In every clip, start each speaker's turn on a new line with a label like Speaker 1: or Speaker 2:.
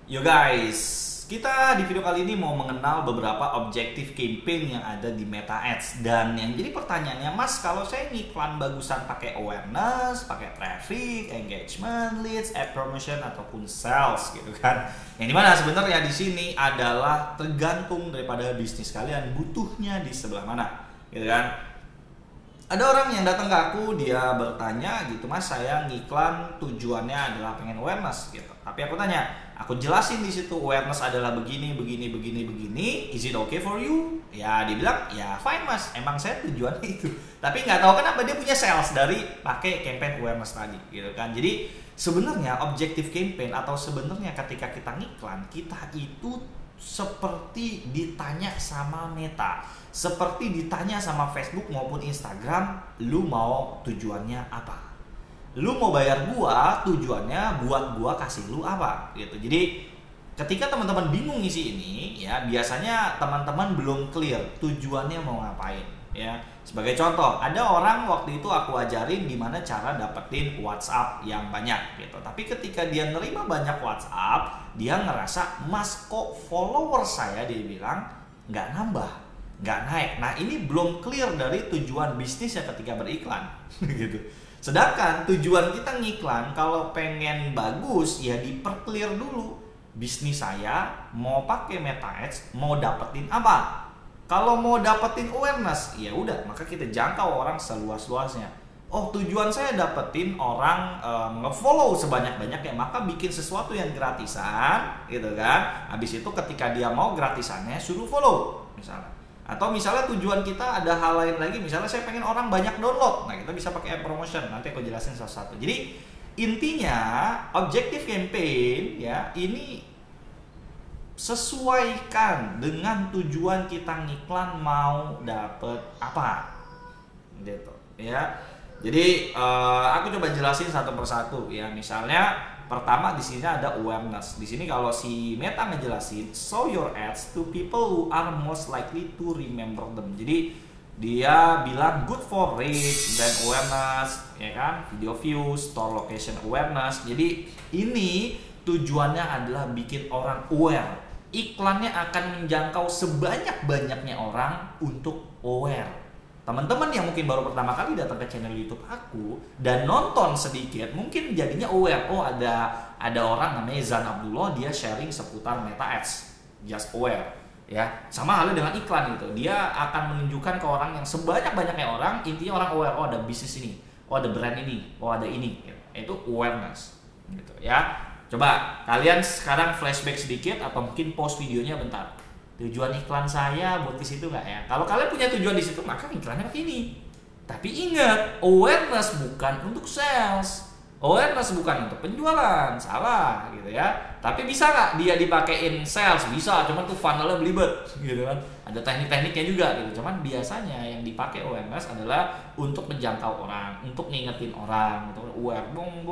Speaker 1: Yo guys, kita di video kali ini mau mengenal beberapa objektif campaign yang ada di Meta Ads. Dan yang jadi pertanyaannya, Mas, kalau saya ngiklan bagusan pakai awareness, pakai traffic, engagement, leads, ad promotion ataupun sales gitu kan. Yang dimana sebenarnya di sini adalah tergantung daripada bisnis kalian butuhnya di sebelah mana, gitu kan. Ada orang yang datang ke aku, dia bertanya gitu, Mas, saya ngiklan tujuannya adalah pengen awareness gitu. Tapi aku tanya, aku jelasin di situ awareness adalah begini, is it okay for you? Ya, dia bilang, ya fine Mas, emang saya tujuannya itu. Tapi nggak tahu kenapa dia punya sales dari pakai campaign awareness tadi gitu kan. Jadi sebenarnya objektif campaign atau sebenarnya ketika kita ngiklan, kita itu seperti ditanya sama Meta, seperti ditanya sama Facebook maupun Instagram, lu mau tujuannya apa? Lu mau bayar gua, tujuannya buat gua kasih lu apa? Gitu. Jadi ketika teman-teman bingung isi ini, ya biasanya teman-teman belum clear tujuannya mau ngapain. Ya, sebagai contoh, ada orang waktu itu aku ajarin gimana cara dapetin WhatsApp yang banyak gitu. Tapi ketika dia nerima banyak WhatsApp, dia ngerasa, Mas, kok follower saya, dia bilang nggak nambah, nggak naik. Nah, ini belum clear dari tujuan bisnisnya ketika beriklan gitu. Sedangkan tujuan kita ngiklan kalau pengen bagus ya diperclear dulu. Bisnis saya mau pakai Meta Ads, mau dapetin apa? Kalau mau dapetin awareness, ya udah, maka kita jangkau orang seluas-luasnya. Oh, tujuan saya dapetin orang nge-follow sebanyak-banyaknya, maka bikin sesuatu yang gratisan, gitu kan. Habis itu ketika dia mau gratisannya, suruh follow, misalnya. Atau misalnya tujuan kita ada hal lain lagi, misalnya saya pengen orang banyak download, nah kita bisa pakai ad promotion. Nanti aku jelasin satu-satu. Jadi intinya objektif campaign ya ini sesuaikan dengan tujuan kita ngiklan mau dapet apa gitu ya. Jadi aku coba jelasin satu persatu ya. Misalnya pertama di sini ada awareness. Di sini kalau si Meta ngejelasin show your ads to people who are most likely to remember them. Jadi dia bilang good for reach, brand awareness, ya kan, video views, store location awareness. Jadi ini tujuannya adalah bikin orang aware. Iklannya akan menjangkau sebanyak-banyaknya orang untuk aware. Teman-teman yang mungkin baru pertama kali datang ke channel YouTube aku dan nonton sedikit, mungkin jadinya aware. Oh, ada orang namanya Zan Abdullah, dia sharing seputar Meta Ads, just aware. Ya, sama halnya dengan iklan gitu. Dia akan menunjukkan ke orang yang sebanyak-banyaknya orang, intinya orang aware. Oh, ada bisnis ini, oh ada brand ini, oh ada ini. Gitu. Itu awareness, gitu ya. Coba kalian sekarang flashback sedikit atau mungkin pause videonya bentar. Tujuan iklan saya buat ke situ nggak ya? Kalau kalian punya tujuan di situ, maka iklannya pakai ini. Tapi ingat, awareness bukan untuk sales, awareness bukan untuk penjualan, salah gitu ya. Tapi bisa nggak dia dipakein sales? Bisa, cuman tuh funnelnya belibet gitu kan. Ada teknik-tekniknya juga gitu. Cuman biasanya yang dipakai awareness adalah untuk menjangkau orang, untuk ngingetin orang, untuk aware, bong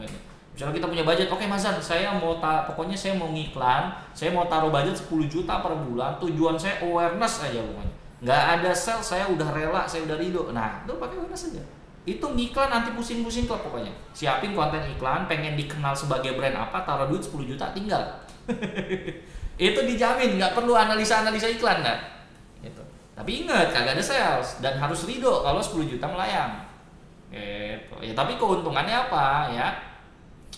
Speaker 1: gitu. Misalnya kita punya budget, oke Mas Zan, saya mau pokoknya saya mau ngiklan, saya mau taruh budget 10 juta per bulan, tujuan saya awareness aja pokoknya. Nggak ada sales, saya udah rela, saya udah ridho. Nah, itu pakai awareness aja. Itu ngiklan nanti pusing-pusing klub pokoknya. Siapin konten iklan, pengen dikenal sebagai brand apa, taruh duit 10 juta tinggal. Itu dijamin, nggak perlu analisa-analisa iklan kan. Gitu. Tapi ingat, kagak ada sales dan harus ridho kalau 10 juta melayang. Gitu. Ya, tapi keuntungannya apa ya?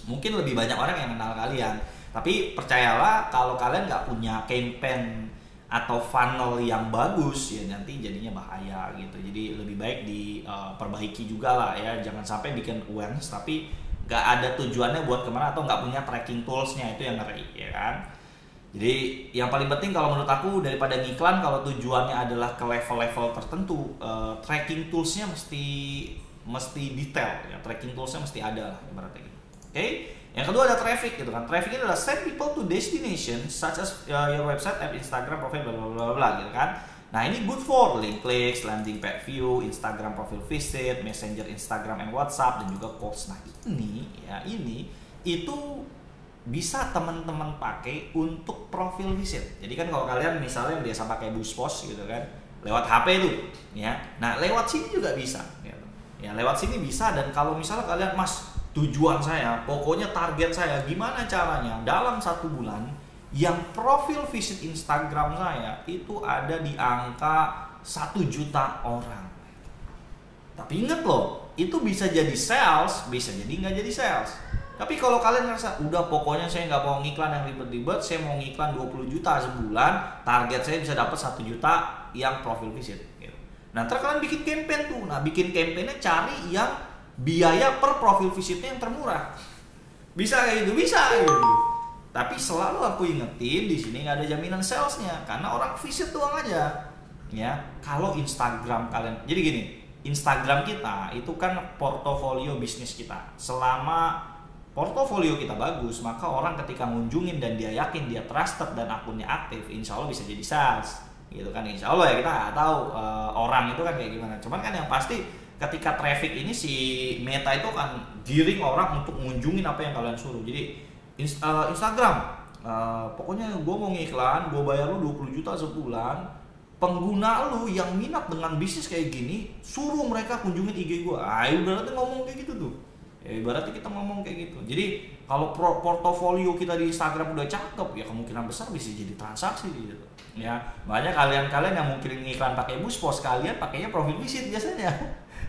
Speaker 1: Mungkin lebih banyak orang yang kenal kalian. Tapi percayalah, kalau kalian nggak punya campaign atau funnel yang bagus ya nanti jadinya bahaya gitu. Jadi lebih baik diperbaiki juga lah ya. Jangan sampai bikin awareness tapi nggak ada tujuannya buat kemana atau nggak punya tracking toolsnya, itu yang ngeri ya kan. Jadi yang paling penting kalau menurut aku daripada ngiklan, kalau tujuannya adalah ke level-level tertentu, tracking toolsnya mesti detail ya. Tracking toolsnya mesti ada lah ibaratnya gitu. Oke, yang kedua ada traffic gitu kan. Traffic ini adalah send people to destination such as your website, app, Instagram, profile, bla bla bla gitu kan. Nah, ini good for link clicks, landing page view, Instagram profile visit, Messenger, Instagram and WhatsApp dan juga calls. Nah, ini itu bisa teman-teman pakai untuk profile visit. Jadi kan kalau kalian misalnya biasa pakai Buzzpost gitu kan, lewat HP tuh ya. Nah, lewat sini juga bisa gitu. Ya, lewat sini bisa. Dan kalau misalnya kalian, Mas, tujuan saya, pokoknya target saya gimana caranya dalam 1 bulan yang profil visit Instagram saya itu ada di angka 1 juta orang. Tapi inget loh, itu bisa jadi sales, bisa jadi nggak jadi sales. Tapi kalau kalian ngerasa, udah pokoknya saya nggak mau ngiklan yang ribet-ribet, saya mau ngiklan 20 juta sebulan, target saya bisa dapat 1 juta yang profil visit. Gitu. Nah, ntar kalian bikin campaign tuh. Nah, bikin campaignnya cari yang biaya per profil visitnya yang termurah. Bisa kayak gitu, bisa gitu. Tapi selalu aku ingetin di sini nggak ada jaminan salesnya, karena orang visit doang aja. Ya, kalau Instagram kalian, jadi gini, Instagram kita itu kan portofolio bisnis kita. Selama portofolio kita bagus, maka orang ketika ngunjungin dan dia yakin dia trusted dan akunnya aktif, insya Allah bisa jadi sales, gitu kan. Insya Allah ya, kita nggak tahu orang itu kan kayak gimana. Cuman kan yang pasti ketika traffic ini si Meta itu kan giring orang untuk ngunjungin apa yang kalian suruh. Jadi Instagram, pokoknya gue mau ngiklan, gue bayar lu 20 juta sebulan, pengguna lu yang minat dengan bisnis kayak gini, suruh mereka kunjungin IG gue. Ibaratnya ngomong kayak gitu tuh. Ya, ibaratnya kita ngomong kayak gitu. Jadi kalau portofolio kita di Instagram udah cakep, ya kemungkinan besar bisa jadi transaksi gitu. Ya, makanya kalian yang mungkin iklan pakai Buspos, kalian pakainya profil visit biasanya.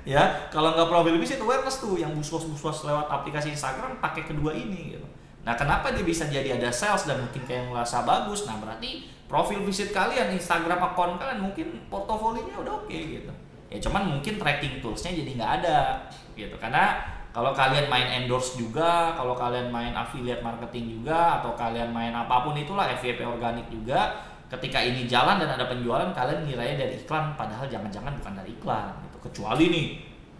Speaker 1: Ya, kalau nggak profil visit awareness tuh, yang Buspos lewat aplikasi Instagram pakai kedua ini gitu. Nah, kenapa dia bisa jadi ada sales dan mungkin kayak merasa bagus? Nah, berarti profil visit kalian, Instagram account kalian mungkin portofolionya udah oke gitu. Ya, cuman mungkin tracking toolsnya jadi nggak ada gitu. Karena kalau kalian main endorse juga, kalau kalian main affiliate marketing juga, atau kalian main apapun itulah, FYP organik juga, ketika ini jalan dan ada penjualan, kalian ngiranya dari iklan, padahal jangan-jangan bukan dari iklan gitu. Kecuali nih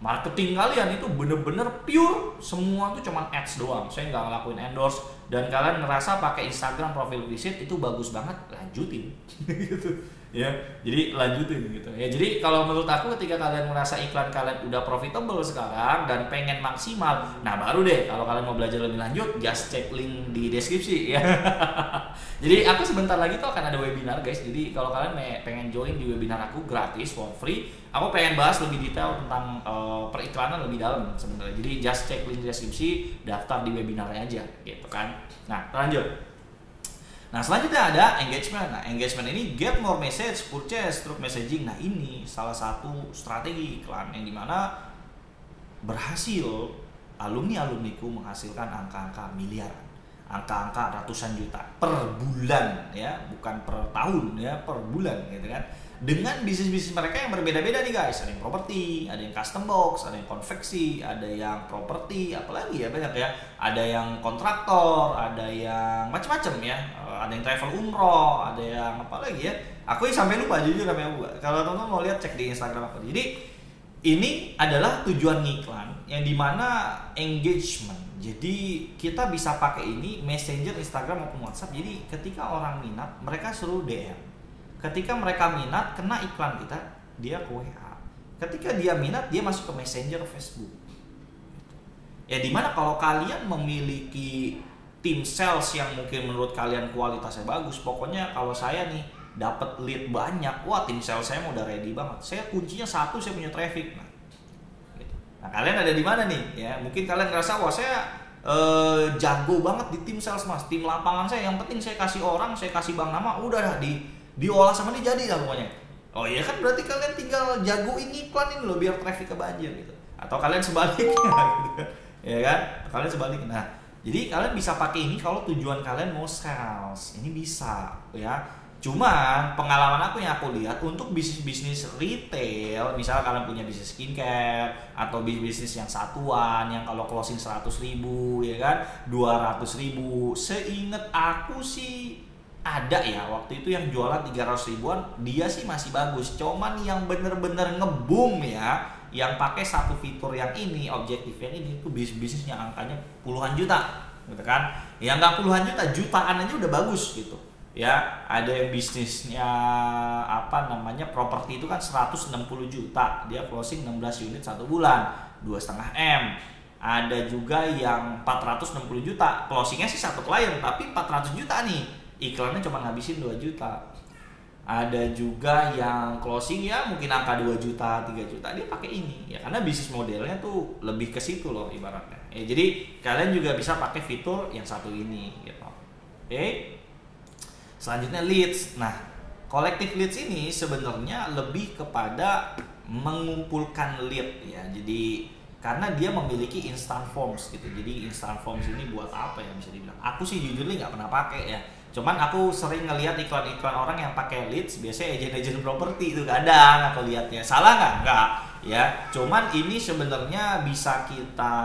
Speaker 1: marketing kalian itu bener-bener pure, semua tuh cuman ads doang, saya nggak ngelakuin endorse, dan kalian ngerasa pakai Instagram profil visit itu bagus banget, lanjutin gitu ya. Jadi lanjutin gitu ya. Jadi kalau menurut aku, ketika kalian merasa iklan kalian udah profitable sekarang dan pengen maksimal, nah baru deh kalau kalian mau belajar lebih lanjut, just cek link di deskripsi ya. Jadi aku sebentar lagi tuh akan ada webinar guys. Jadi kalau kalian pengen join di webinar aku gratis for free, aku pengen bahas lebih detail tentang periklanan lebih dalam sebenarnya. Jadi just cek link di deskripsi, daftar di webinarnya aja gitu kan. Nah, lanjut. Nah, selanjutnya ada engagement. Nah, engagement ini get more message, purchase through messaging. Nah, ini salah satu strategi iklan yang dimana berhasil alumniku menghasilkan angka-angka miliaran, angka-angka ratusan juta per bulan ya, bukan per tahun ya, per bulan gitu kan. Dengan bisnis-bisnis mereka yang berbeda-beda nih guys. Ada yang properti, ada yang custom box, ada yang konveksi, ada yang properti, apalagi ya banyak ya. Ada yang kontraktor, ada yang macam-macam ya. Ada yang travel umroh, ada yang apa lagi ya. Aku sampai lupa jujur namanya. Kalau teman-teman mau lihat, cek di Instagram aku. Jadi ini adalah tujuan ngiklan yang dimana engagement. Jadi kita bisa pakai ini Messenger, Instagram maupun WhatsApp. Jadi ketika orang minat, mereka suruh DM. Ketika mereka minat, kena iklan kita, dia ke WA. Ketika dia minat, dia masuk ke Messenger, Facebook. Ya dimana kalau kalian memiliki tim sales yang mungkin menurut kalian kualitasnya bagus, pokoknya kalau saya nih dapat lead banyak, wah tim sales saya udah ready banget. Saya kuncinya satu, saya punya traffic. Nah kalian ada di mana nih? Ya mungkin kalian ngerasa wah saya jago banget di tim sales mas, tim lapangan saya. Yang penting saya kasih orang, saya kasih bank nama, udah diolah sama dia jadi lah pokoknya. Oh iya kan, berarti kalian tinggal jagoin iklan ini loh biar traffic kebanjir gitu. Atau kalian sebaliknya gitu. Ya kan? Kalian sebaliknya. Nah, jadi kalian bisa pakai ini kalau tujuan kalian mau sales. Ini bisa ya. Cuman pengalaman aku yang aku lihat untuk bisnis retail, misalnya kalian punya bisnis skincare atau bisnis yang satuan yang kalau closing 100.000 ya kan, 200.000, seingat aku sih ada ya waktu itu yang jualan 300 ribuan, dia sih masih bagus. Cuman yang bener-bener ngebum ya, yang pakai satu fitur yang ini, objektif yang ini, itu bisnisnya angkanya puluhan juta gitu kan. Yang nggak puluhan juta, jutaan aja udah bagus gitu ya. Ada yang bisnisnya apa namanya, properti itu kan 160 juta, dia closing 16 unit 1 bulan, 2,5 M. Ada juga yang 460 juta, closingnya sih 1 klien tapi 400 juta nih, iklannya cuma ngabisin 2 juta. ada juga yang closing ya mungkin angka 2 juta, 3 juta dia pakai ini ya karena bisnis modelnya tuh lebih ke situ loh ibaratnya. Ya, jadi kalian juga bisa pakai fitur yang satu ini gitu. Oke. Selanjutnya leads. Nah, collective leads ini sebenarnya lebih kepada mengumpulkan lead ya. Jadi karena dia memiliki instant forms gitu. Jadi instant forms ini buat apa ya bisa dibilang? Aku sih jujurnya nggak pernah pakai ya. Cuman aku sering ngelihat iklan-iklan orang yang pakai leads, biasanya agent-agent properti itu kadang aku lihatnya. Salah nggak? Nggak. Ya, cuman ini sebenarnya bisa kita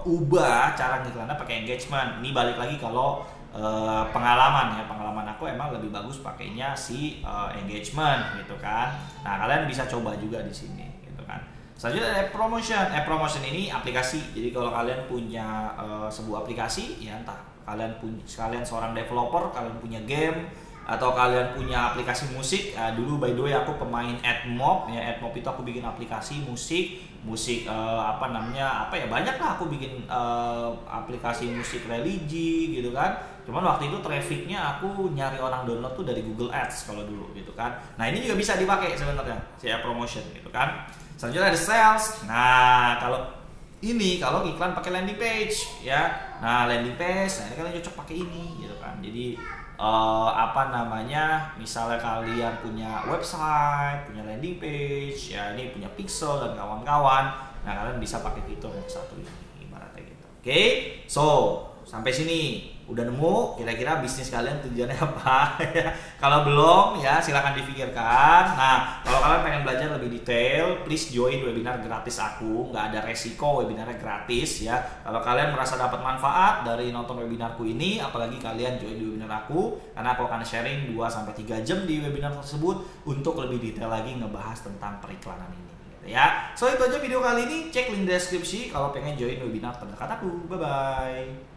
Speaker 1: ubah cara ngiklannya pakai engagement. Ini balik lagi kalau pengalaman aku emang lebih bagus pakainya si engagement gitu kan. Nah, kalian bisa coba juga di sini gitu kan. Selanjutnya ada promotion. Promotion ini aplikasi. Jadi kalau kalian punya sebuah aplikasi ya entah kalian seorang developer, kalian punya game atau kalian punya aplikasi musik. Dulu by the way aku pemain AdMob ya. AdMob itu aku bikin aplikasi musik banyak lah aku bikin aplikasi musik religi gitu kan. Cuman waktu itu trafficnya aku nyari orang download tuh dari Google Ads kalau dulu gitu kan. Nah ini juga bisa dipakai sebenarnya si promotion gitu kan. Selanjutnya ada sales. Nah kalau iklan pakai landing page ya. Nah landing page, nah ini kalian cocok pakai ini gitu kan. Jadi misalnya kalian punya website, punya landing page, ya ini punya pixel dan kawan-kawan. Nah kalian bisa pakai fitur yang satu ini, ibaratnya gitu. Oke, so sampai sini udah nemu kira-kira bisnis kalian tujuannya apa ya? Kalau belum ya silakan dipikirkan. Nah kalau kalian pengen belajar lebih detail, please join webinar gratis aku. Nggak ada resiko, webinarnya gratis ya. Kalau kalian merasa dapat manfaat dari nonton webinarku ini, apalagi kalian join di webinar aku, karena aku akan sharing 2-3 jam di webinar tersebut untuk lebih detail lagi ngebahas tentang periklanan ini gitu ya. So itu aja video kali ini, cek link deskripsi kalau pengen join webinar terdekat aku. Bye bye.